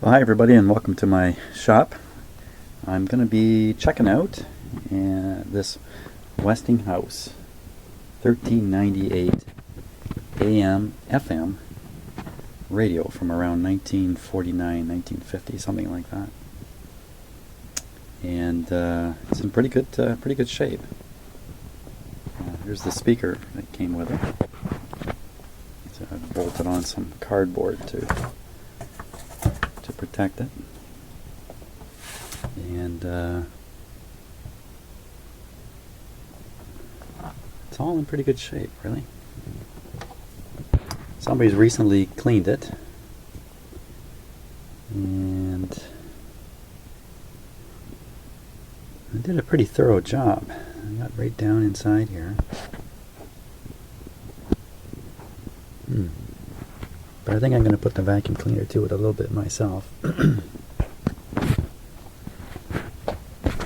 Well, hi everybody, and welcome to my shop. I'm going to be checking out this Westinghouse 1398 AM FM radio from around 1949, 1950, something like that. And it's in pretty good shape. Here's the speaker that came with it. So I've bolted on some cardboard to protect it, and it's all in pretty good shape, really. Somebody's recently cleaned it, and I did a pretty thorough job. I got right down inside here. But I think I'm going to put the vacuum cleaner to it a little bit myself.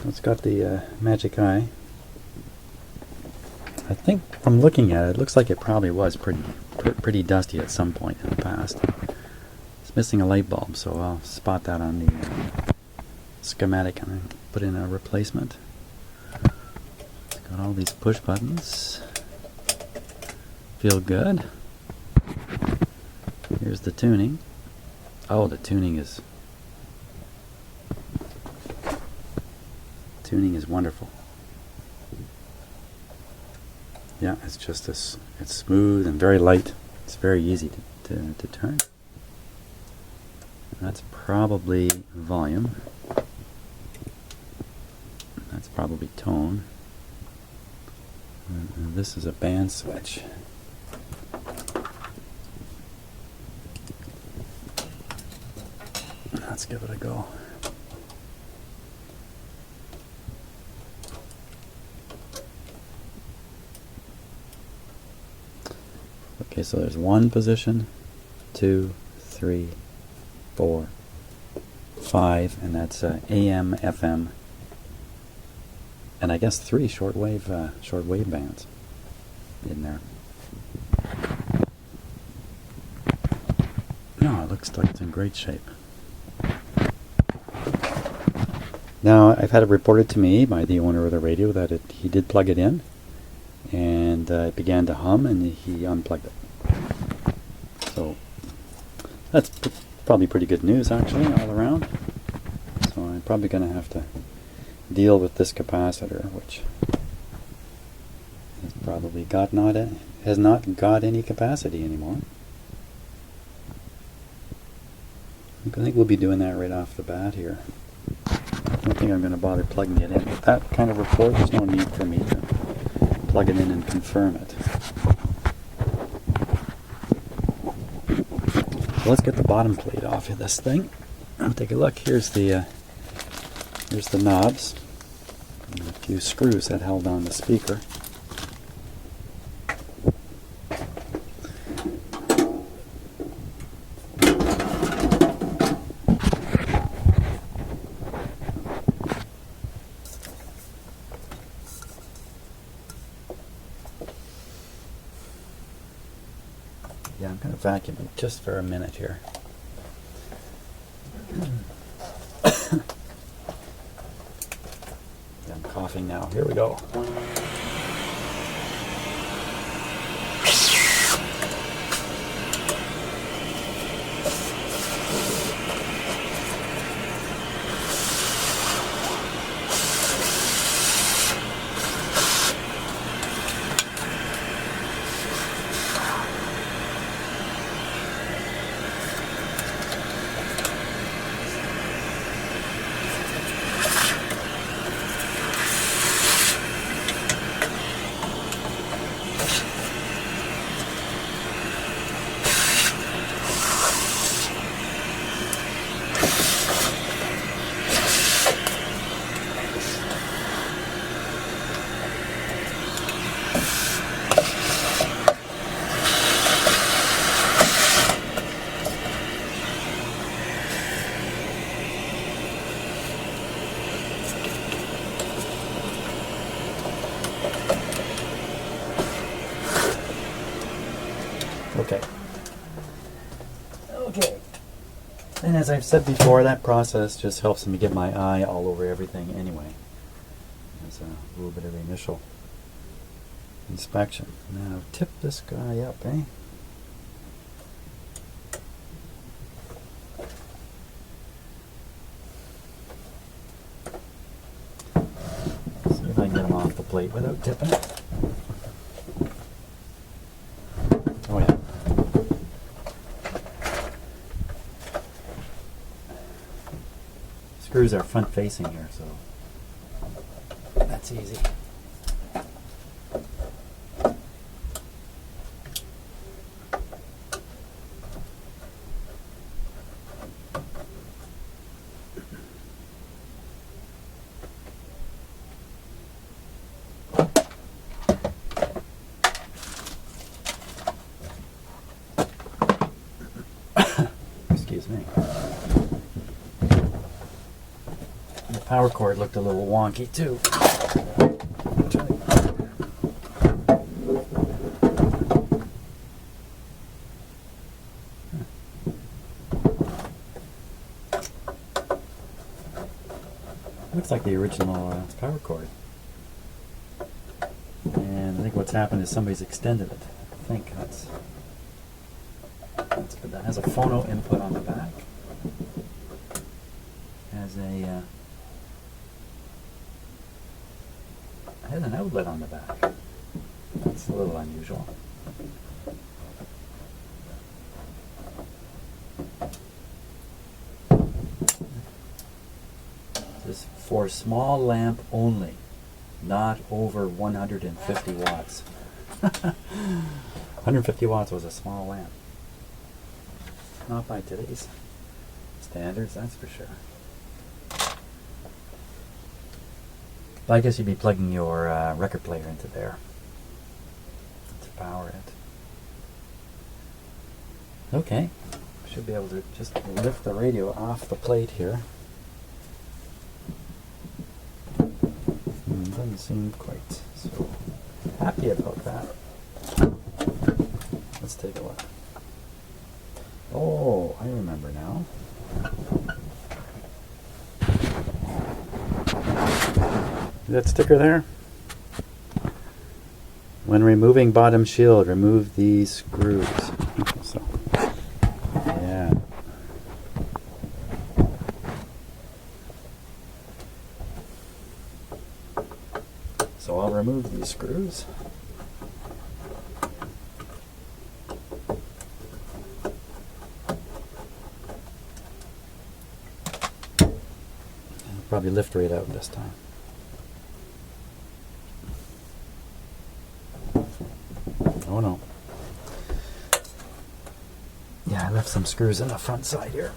It's got the magic eye. I think from looking at it, it looks like it probably was pretty dusty at some point in the past. It's missing a light bulb, so I'll spot that on the schematic and put in a replacement. It's got all these push buttons. Feel good. Here's the tuning. Oh, the tuning is wonderful. Yeah, it's just it's smooth and very light. It's very easy to turn. That's probably volume. That's probably tone. And this is a band switch. Let's give it a go. Okay, so there's 1 position, 2, 3, 4, 5, and that's AM, FM, and I guess 3 shortwave bands in there. No, it looks like it's in great shape. Now, I've had it reported to me by the owner of the radio that he did plug it in, and it began to hum, and he unplugged it. So that's probably pretty good news, actually, all around. So I'm probably going to have to deal with this capacitor, which has probably has not got any capacity anymore. I think we'll be doing that right off the bat here. I don't think I'm going to bother plugging it in. With that kind of report, there's no need for me to plug it in and confirm it. So let's get the bottom plate off of this thing. I'll take a look. Here's the knobs and a few screws that held on the speaker. Yeah, I'm going to vacuum it just for a minute here. Yeah, I'm coughing now. Here we go. And as I've said before, that process just helps me get my eye all over everything anyway. It's a little bit of initial inspection. Now tip this guy up, eh? See if I can get him off the plate without tipping it. Oh yeah. Screws are front facing here, so that's easy. Excuse me. The power cord looked a little wonky too. Looks like the original power cord. And I think what's happened is somebody's extended it. I think that's good. That has a phono input on the back. Has an outlet on the back. That's a little unusual. This is for small lamp only, not over 150 watts. 150 watts was a small lamp. Not by today's standards, that's for sure. But I guess you'd be plugging your record player into there to power it. Okay, should be able to just lift the radio off the plate here. Doesn't seem quite so happy about that. Let's take a look. Oh, I remember now. See that sticker there? When removing bottom shield, remove these screws. So, yeah. So I'll remove these screws. I'll probably lift right out this time. Oh no. Yeah, I left some screws in the front side here.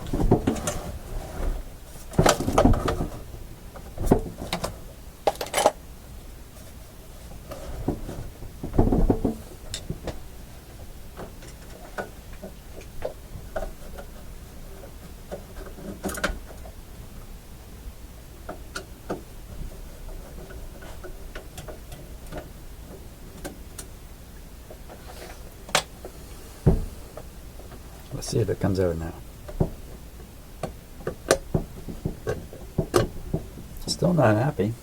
Let's see if it comes out now. Still not happy.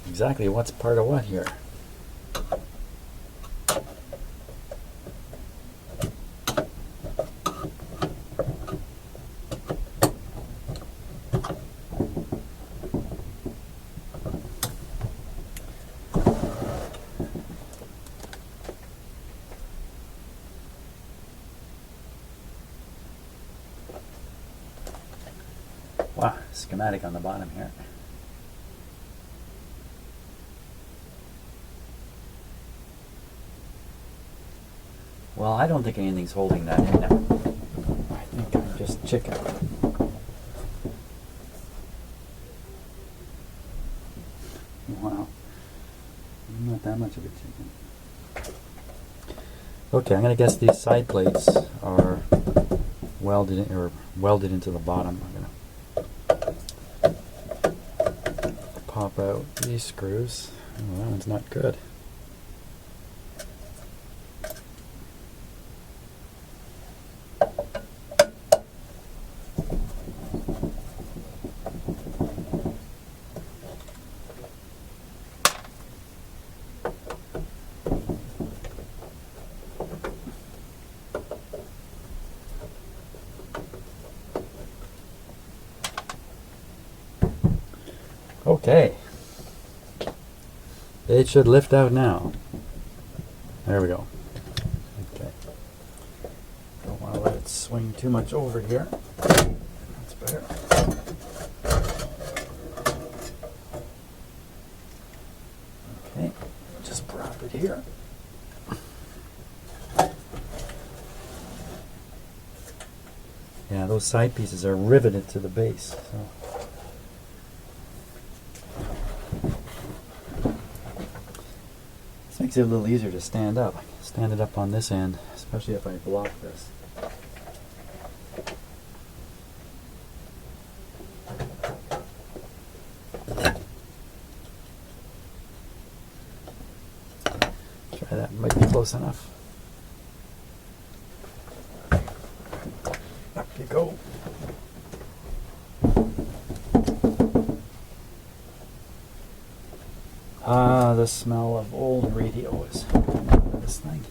Exactly what's part of what here? Wow, schematic on the bottom here. Well, I don't think anything's holding that in there. I think I'm just chicken. Wow. I'm not that much of a chicken. Okay, I'm gonna guess these side plates are welded into the bottom. I'm gonna pop out these screws. Oh, that one's not good. Okay. It should lift out now. There we go. Okay. Don't want to let it swing too much over here. That's better. Okay. Just prop it here. Yeah, those side pieces are riveted to the base. So. Makes it a little easier to stand up. I can stand it up on this end, especially if I block this. Try that, might be close enough. Up you go. Ah, the smell of old radios. This thing.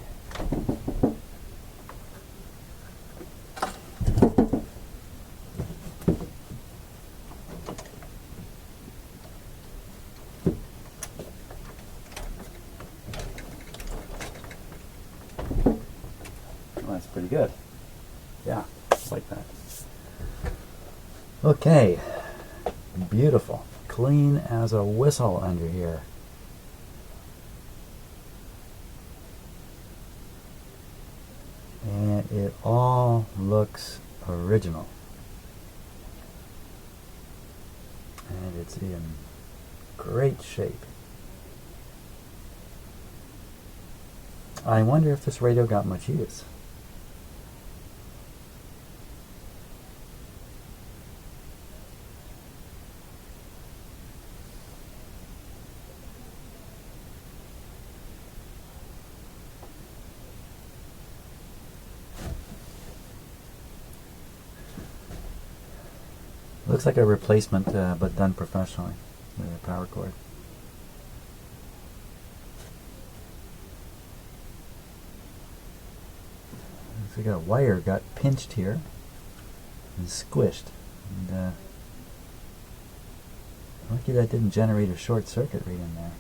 Well, that's pretty good. Yeah, like that. Okay. Beautiful. Clean as a whistle under here. And it all looks original. And it's in great shape. I wonder if this radio got much use. Looks like a replacement, but done professionally with a power cord. Looks like a wire got pinched here and squished. And lucky that didn't generate a short circuit right in there.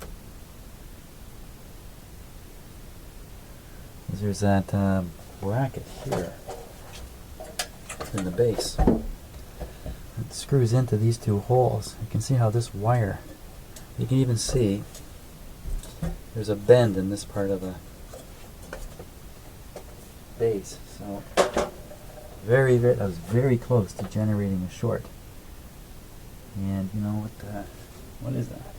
There's that bracket here in the base. It screws into these two holes. You can see how this wire, you can even see there's a bend in this part of the base. So I was very close to generating a short. And you know what is that?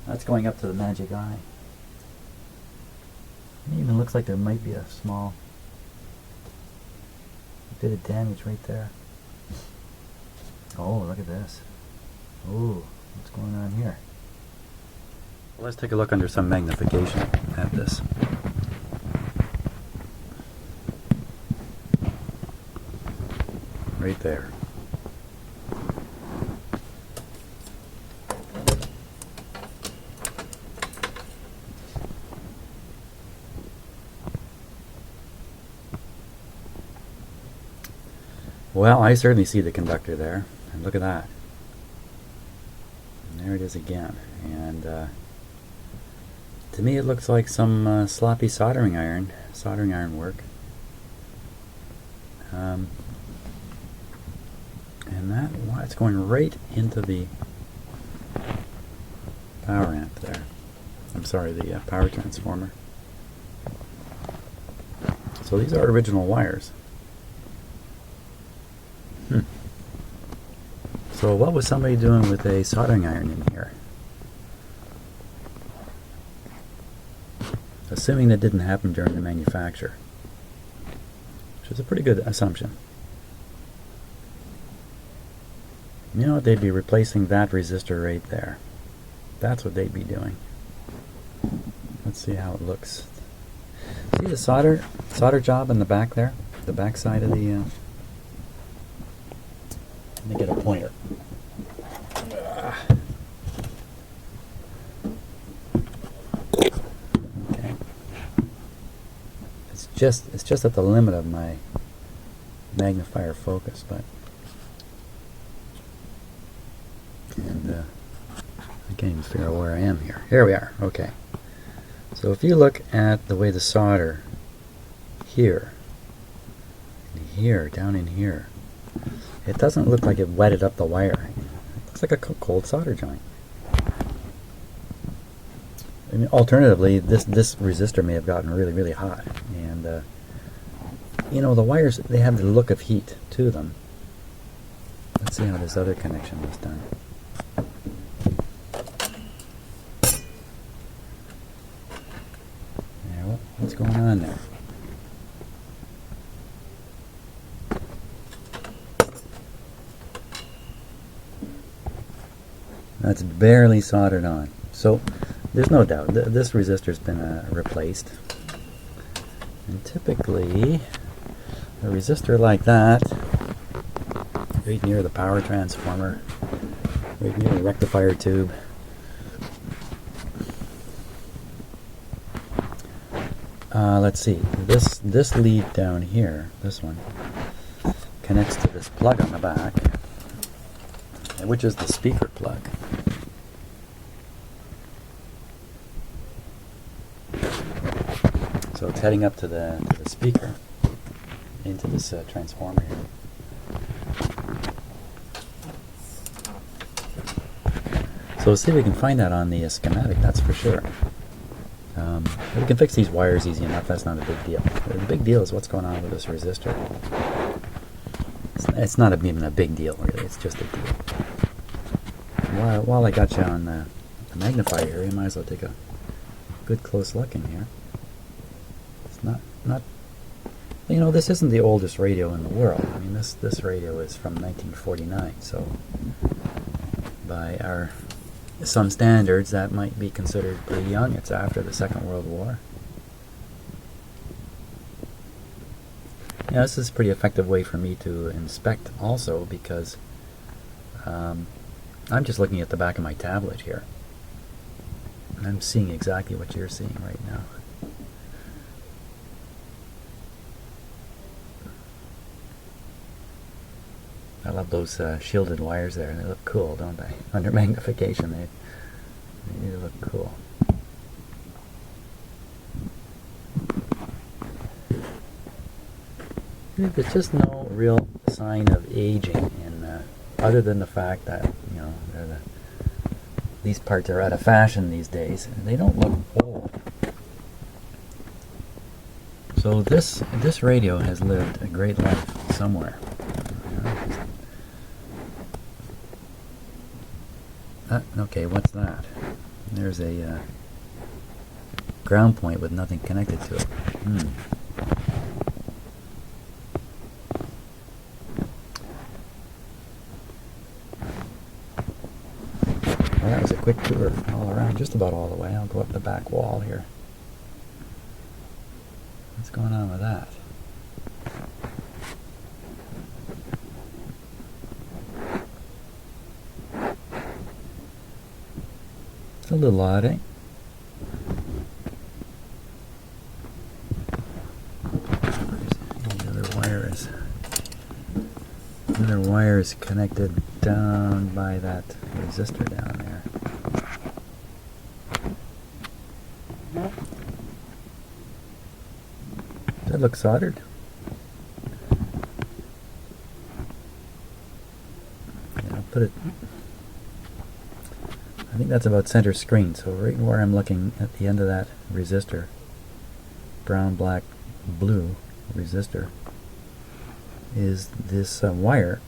That's going up to the magic eye. It even looks like there might be a small bit of damage right there. Oh, look at this. Ooh, what's going on here? Well, let's take a look under some magnification at this. Right there. Well, I certainly see the conductor there. And look at that. And there it is again. And to me it looks like some sloppy soldering iron work. And it's going right into the power amp there. I'm sorry, the power transformer. So these are original wires. So what was somebody doing with a soldering iron in here? assuming that didn't happen during the manufacture, which is a pretty good assumption. You know what, they'd be replacing that resistor right there. That's what they'd be doing. Let's see how it looks. See the solder job in the back there? The back side of the... Let me get a pointer. Okay. It's just at the limit of my magnifier focus, but... And I can't even figure out where I am here. Here we are. Okay. So if you look at the way the solder here, down in here, it doesn't look like it wetted up the wiring. It looks like a cold solder joint. I mean, alternatively, this resistor may have gotten really, really hot, and you know, the wires, they have the look of heat to them. Let's see how this other connection was done. What's going on there? That's barely soldered on. So there's no doubt this resistor's been replaced. And typically, a resistor like that, right near the power transformer, right near the rectifier tube, let's see, this lead down here, this one, connects to this plug on the back, which is the speaker plug. So it's heading up to the speaker, into this transformer here. So we'll see if we can find that on the schematic, that's for sure. We can fix these wires easy enough, that's not a big deal. The big deal is what's going on with this resistor. It's not even a big deal, really, it's just a deal. While I got you on the magnifier here, you might as well take a good close look in here. It's not, you know, this isn't the oldest radio in the world. I mean, this radio is from 1949, so by some standards that might be considered pretty young. It's after the Second World War. Yeah, this is a pretty effective way for me to inspect also, because I'm just looking at the back of my tablet here. I'm seeing exactly what you're seeing right now. I love those shielded wires there. They look cool, don't they? Under magnification, they do look cool. There's just no real sign of aging, other than the fact that, you know, these parts are out of fashion these days. They don't look old. So this radio has lived a great life somewhere. Okay, what's that? There's a ground point with nothing connected to it. Well, that was a quick tour all around, just about all the way. I'll go up the back wall here. What's going on with that? It's a little odd, eh? Another wire is connected down by that resistor down there. Does that look soldered? Yeah, I'll put it. I think that's about center screen, so right where I'm looking at the end of that resistor, brown, black, blue resistor, is this wire.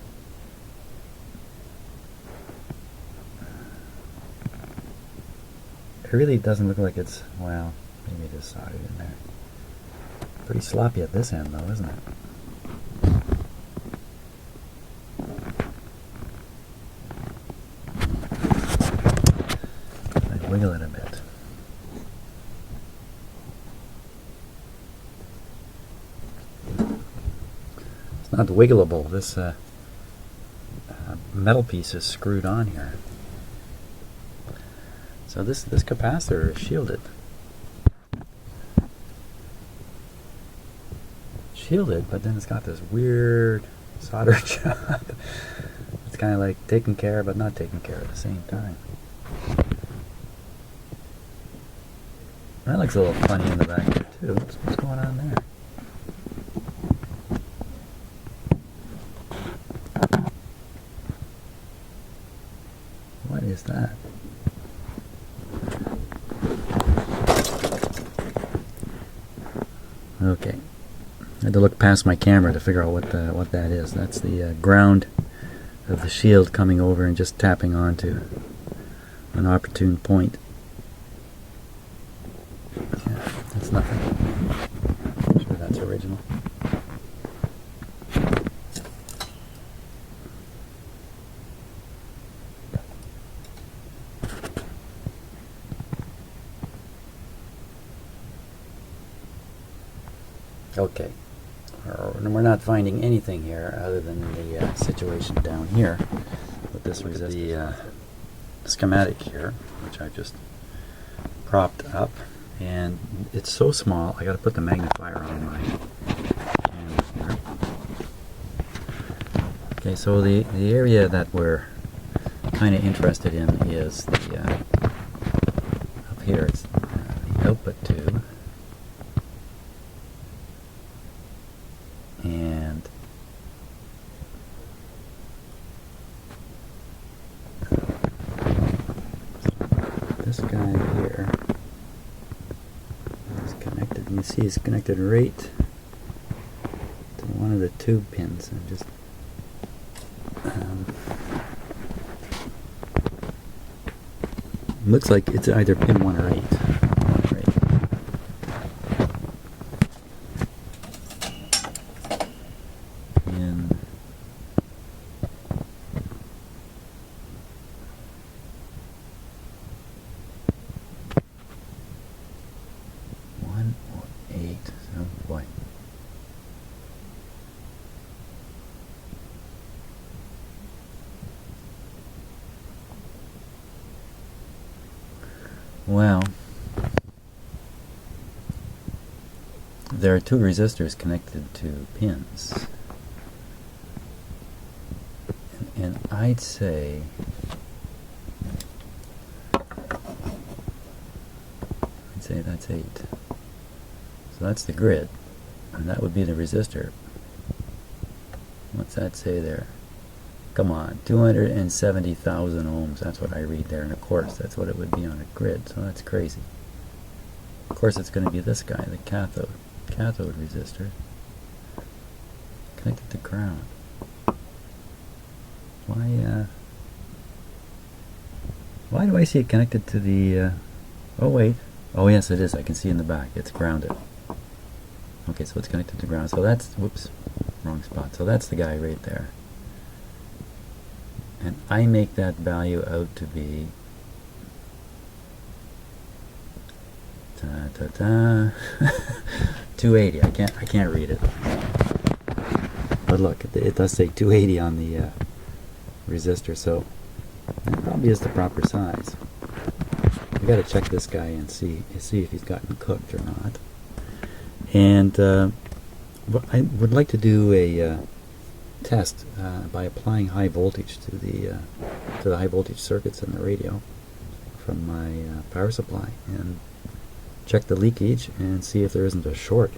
It really doesn't look like it's, well, Maybe just soldered in there. Pretty sloppy at this end though, isn't it? I'd wiggle it a bit. It's not wiggleable. This metal piece is screwed on here. So this capacitor is shielded. Shielded, but then it's got this weird solder job. It's kind of like taking care but not taking care at the same time. That looks a little funny in the back here too. What's going on there? What is that? Okay. I had to look past my camera to figure out what that is. That's the ground of the shield coming over and just tapping onto an opportune point. Yeah, that's nothing. I'm sure that's original. Okay. We're not finding anything here other than the situation down here with this resistor. The schematic here, which I've just propped up, and it's so small I got to put the magnifier on my camera here. Okay, so the area that we're kind of interested in is the up here. It's the output tube. And this guy here is connected. You see it's connected right to one of the tube pins. And just looks like it's either pin 1 or 8. Well, there are 2 resistors connected to pins, and I'd say that's 8. So that's the grid, and that would be the resistor. What's that say there? Come on, 270,000 ohms. That's what I read there, and of course that's what it would be on a grid, so that's crazy. Of course it's going to be this guy, the cathode resistor, connected to ground. Why do I see it connected to the, oh wait, oh yes it is, I can see in the back, it's grounded. Okay, so it's connected to ground, so that's, whoops, wrong spot, so that's the guy right there. And I make that value out to be 280. I can't read it. But look, it does say 280 on the resistor, so that probably is the proper size. We got to check this guy and see if he's gotten cooked or not. And I would like to do a test by applying high voltage to the high voltage circuits in the radio from my power supply, and check the leakage and see if there isn't a short